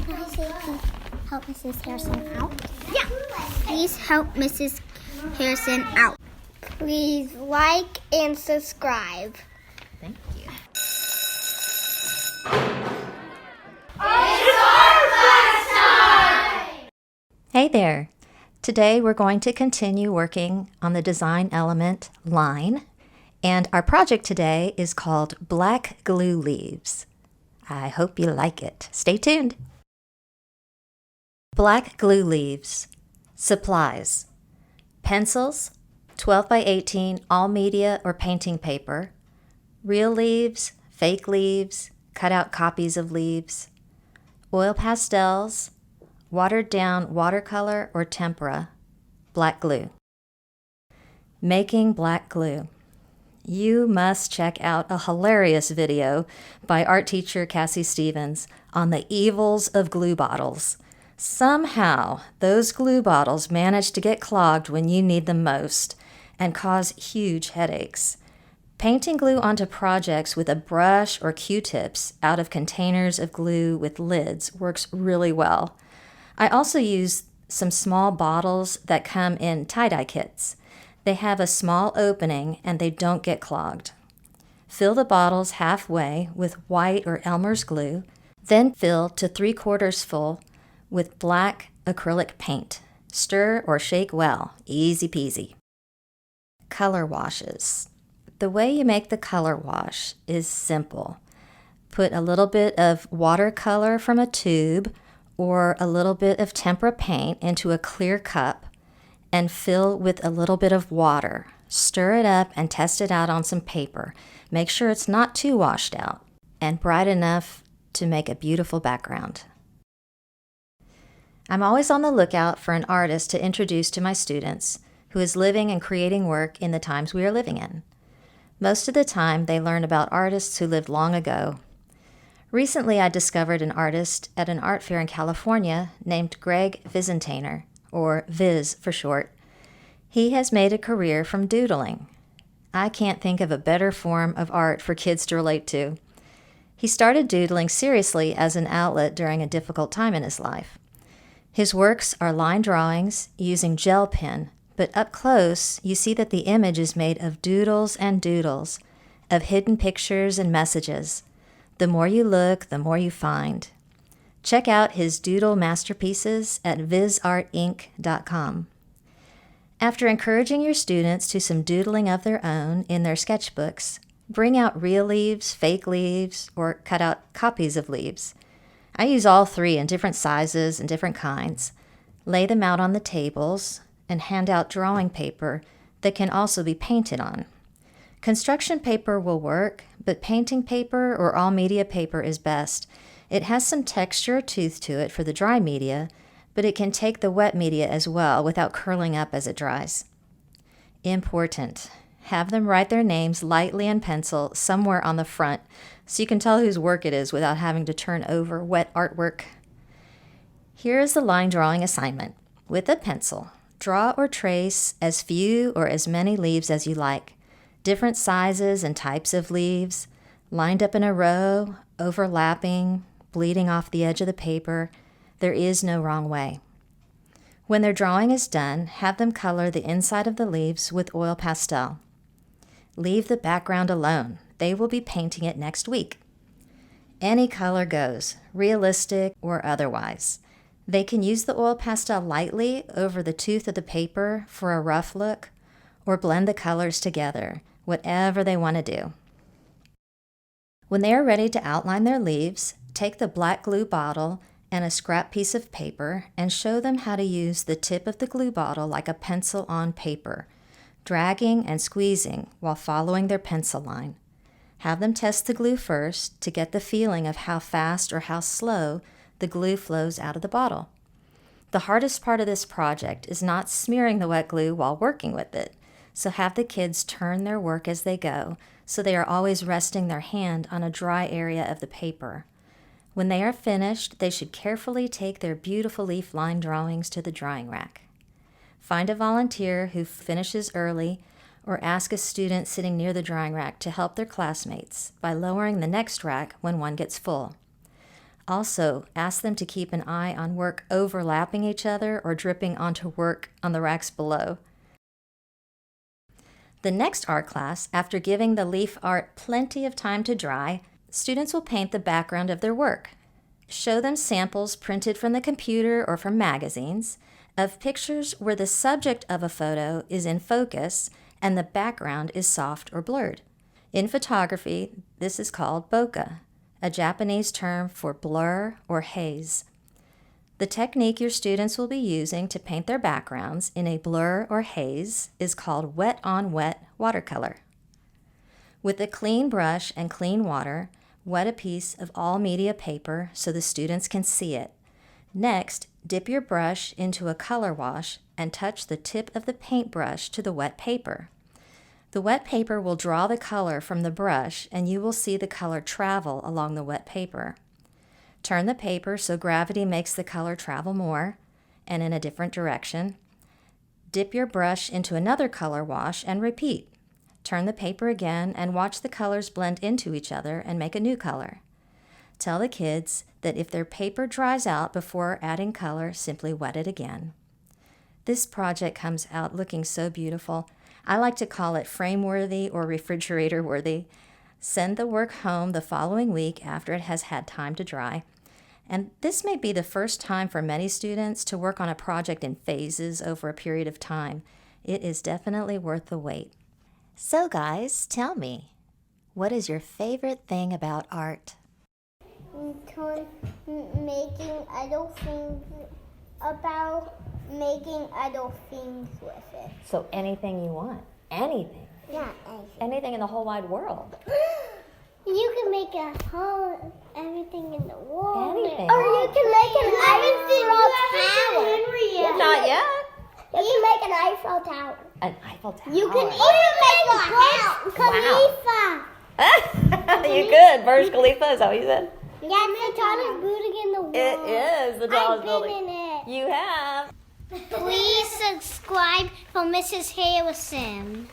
Can I say please help Mrs. Harrison out? Yeah. Please help Mrs. Harrison out. Please like and subscribe. Thank you. Hey there! Today we're going to continue working on the design element line, and our project today is called Black Glue Leaves. I hope you like it. Stay tuned! Black Glue Leaves. Supplies: pencils, 12 by 18 all media or painting paper, real leaves, fake leaves, cut out copies of leaves, oil pastels, watered down watercolor or tempera, black glue. Making black glue. You must check out a hilarious video by art teacher Cassie Stevens on the evils of glue bottles. Somehow, those glue bottles manage to get clogged when you need them most and cause huge headaches. Painting glue onto projects with a brush or Q-tips out of containers of glue with lids works really well. I also use some small bottles that come in tie-dye kits. They have a small opening and they don't get clogged. Fill the bottles halfway with white or Elmer's glue, then fill to 3/4 full with black acrylic paint. Stir or shake well, easy peasy. Color washes. The way you make the color wash is simple. Put a little bit of watercolor from a tube or a little bit of tempera paint into a clear cup and fill with a little bit of water. Stir it up and test it out on some paper. Make sure it's not too washed out and bright enough to make a beautiful background. I'm always on the lookout for an artist to introduce to my students who is living and creating work in the times we are living in. Most of the time, they learn about artists who lived long ago. Recently, I discovered an artist at an art fair in California named Greg Vizentainer, or Viz for short. He has made a career from doodling. I can't think of a better form of art for kids to relate to. He started doodling seriously as an outlet during a difficult time in his life. His works are line drawings using gel pen, but up close, you see that the image is made of doodles and doodles, of hidden pictures and messages. The more you look, the more you find. Check out his doodle masterpieces at vizartinc.com. After encouraging your students to some doodling of their own in their sketchbooks, bring out real leaves, fake leaves, or cut out copies of leaves. I use all three in different sizes and different kinds. Lay them out on the tables and hand out drawing paper that can also be painted on. Construction paper will work, but painting paper or all media paper is best. It has some texture or tooth to it for the dry media, but it can take the wet media as well without curling up as it dries. Important. Have them write their names lightly in pencil somewhere on the front so you can tell whose work it is without having to turn over wet artwork. Here is the line drawing assignment. With a pencil, draw or trace as few or as many leaves as you like. Different sizes and types of leaves, lined up in a row, overlapping, bleeding off the edge of the paper. There is no wrong way. When their drawing is done, have them color the inside of the leaves with oil pastel. Leave the background alone. They will be painting it next week. Any color goes, realistic or otherwise. They can use the oil pastel lightly over the tooth of the paper for a rough look, or blend the colors together, whatever they want to do. When they are ready to outline their leaves, take the black glue bottle and a scrap piece of paper and show them how to use the tip of the glue bottle like a pencil on paper, dragging and squeezing while following their pencil line. Have them test the glue first to get the feeling of how fast or how slow the glue flows out of the bottle. The hardest part of this project is not smearing the wet glue while working with it, so have the kids turn their work as they go so they are always resting their hand on a dry area of the paper. When they are finished, they should carefully take their beautiful leaf line drawings to the drying rack. Find a volunteer who finishes early or ask a student sitting near the drying rack to help their classmates by lowering the next rack when one gets full. Also, ask them to keep an eye on work overlapping each other or dripping onto work on the racks below. The next art class, after giving the leaf art plenty of time to dry, students will paint the background of their work. Show them samples printed from the computer or from magazines of pictures where the subject of a photo is in focus and the background is soft or blurred. In photography, this is called bokeh, a Japanese term for blur or haze. The technique your students will be using to paint their backgrounds in a blur or haze is called wet on wet watercolor. With a clean brush and clean water, wet a piece of all media paper so the students can see it. Next, dip your brush into a color wash and touch the tip of the paintbrush to the wet paper. The wet paper will draw the color from the brush and you will see the color travel along the wet paper. Turn the paper so gravity makes the color travel more and in a different direction. Dip your brush into another color wash and repeat. Turn the paper again and watch the colors blend into each other and make a new color. Tell the kids that if their paper dries out before adding color, simply wet it again. This project comes out looking so beautiful. I like to call it frame-worthy or refrigerator-worthy. Send the work home the following week after it has had time to dry. And this may be the first time for many students to work on a project in phases over a period of time. It is definitely worth the wait. So guys, tell me, what is your favorite thing about art? Making other things with it. So anything you want. Anything. Yeah, anything. Anything in the whole wide world. You can make everything in the world. Anything. Or you can make an Eiffel Tower. Not yet. You can make an Eiffel Tower. An Eiffel Tower. You can even make a house. Khalifa. You could. Burj Khalifa, is that what you said? Yeah, it's the tallest building in the world. It is the tallest building. I've been in it. You have. Please subscribe for Mrs. Harrison.